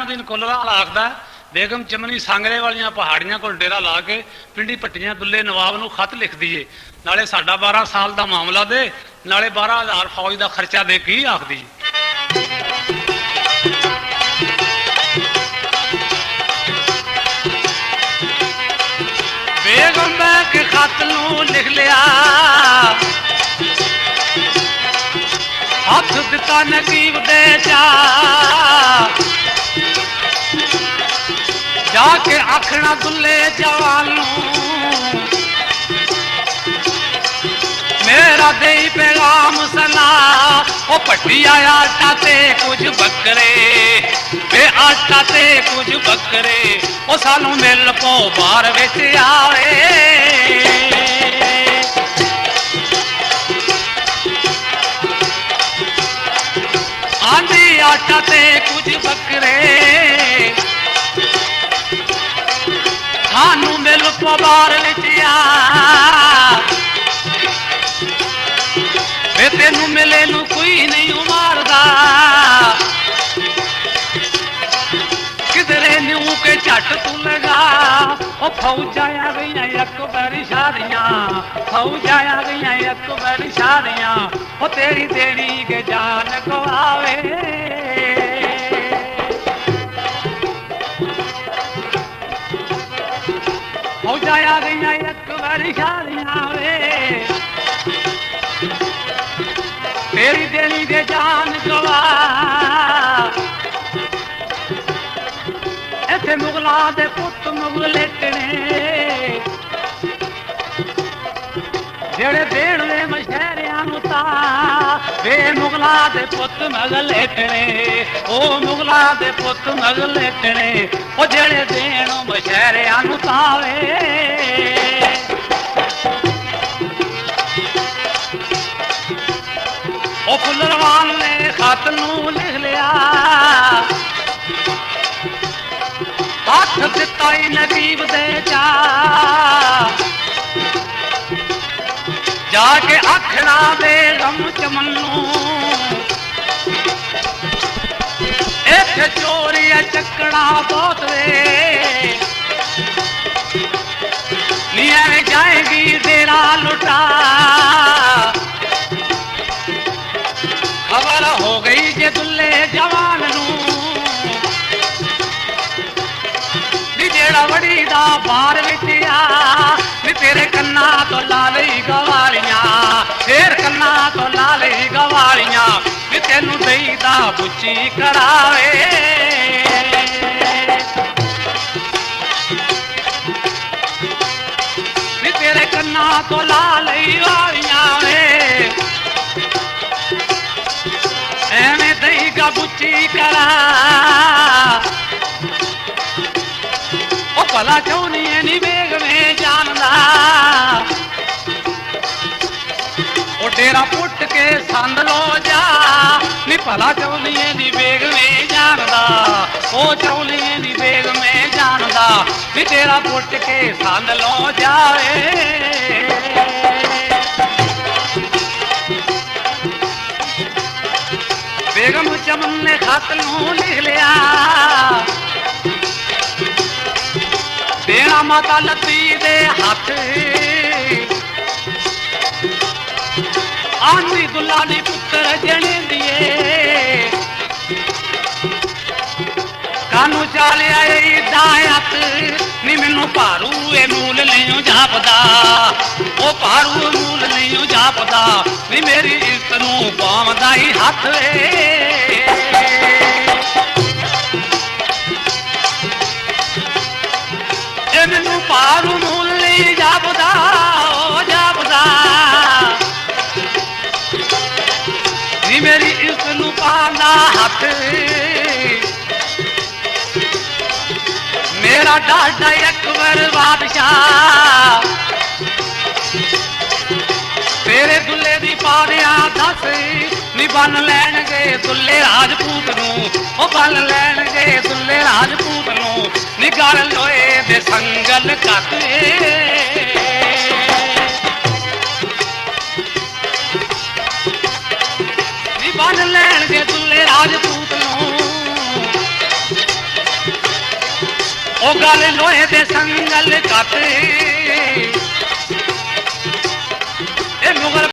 दिन कोलराल आखदा बेगम चमनी सांगरे वालियां पहाड़ियां कोल डेरा ला के पिंडी पट्टियां दुल्ले नवाब नूं खत लिख दीए, नाले साडा 12 साल का मामला दे, नाले 12,000 फौज का खर्चा दे की आखदी। बेगम के खत नूं लिख लिया, हथ दिता नकीब दे चा, जाके आखना दुल्ले जवान मेरा दे पैगाम सना, ओ पट्टी आया आटा ते कुछ बकरे, वे आटा ते कुछ बकरे, ओ सानू मिल पो बार विच आवे। आंधी आटा ते कुछ बकरे, सानू मिल पो बार विच आ, वे तेनू मिले नू कोई नहीं मारदा, किधरे न्यू के झट तू लगा, ओ फौजा आ गईयां अकबर शादियां, फौजा आ गईयां अकबर शादियां, ओ तेरी तेरी के जान गवावे। फौजा आ गईयां अकबर शादियां वे, तेरी देनी दे जान गवा, इत्थे मुगला दे पुत मुगल लेटने, जेड़े देण दे मशहरियां नूं ता, वे मुगला दे पुत मुगल लेटने, ओ मुगला दे पुत मुगल लेटने, ओ जेड़े देण मशहरियां नूं तावे। ओ फुलरवान ने खत नूं लिख लिया, हथ दिता ही नकीब दे चा, जाके आखना बेगम चमनू, इत्थे चोरी चकना बहुत वे, नी एवें जाएगी डेरा लुटा, खबर हो गई जे दुल्ले जवान नूं, नी जेड़ा वड़ी दा बार विच आ, नी तेरे कन्ना तो ला लई गवालियां, फेर कन्ना तो ला लई गवालियां, नी तेनू दई दा बुच्ची करावे। नी तेरे कन्ना तो ला लई गवालियां वे, एवें दई गा बुच्ची करा, ओ भला चौनी नी बेग में जानदा, ओ डेरा पुट के संद लो जा, नी भला चौनी नी बेग में जानदा, ओ चौनी नी बेग में जानदा, नी डेरा पुट के संद लो जाए। बेगम चमन ने खत नूं लिख लिया, देना माता लती दे हथ, आंधी दुल्ला नी पुत्र जने दिए, कानू चालिया दायत, नी मैनू भारू ए मूल नहीं जापदा, ओ भारू मूल नहीं जापदा, नी मेरी इज्जत नूं पावदा ही हथ वे। जे मैनू भारू मूल नहीं जापदा, ओ जापदा, नी मेरी इज्जत नूं पावदा हथ, मेरा डाडा अकबर बादशाह, तेरे दुल्ले दी पादियां दस, नी बन लैणगे दुल्ले राजपूत नूं, ओ बन लैणगे दुल्ले राजपूत नूं, नी गल लोए दे संगल कत, नी बन लैणगे दुल्ले राजपूत नूं, ਉਹ ਗੱਲ ਲੋਹੇ ਦੇ ਸੰਗਲ ਕੱਤ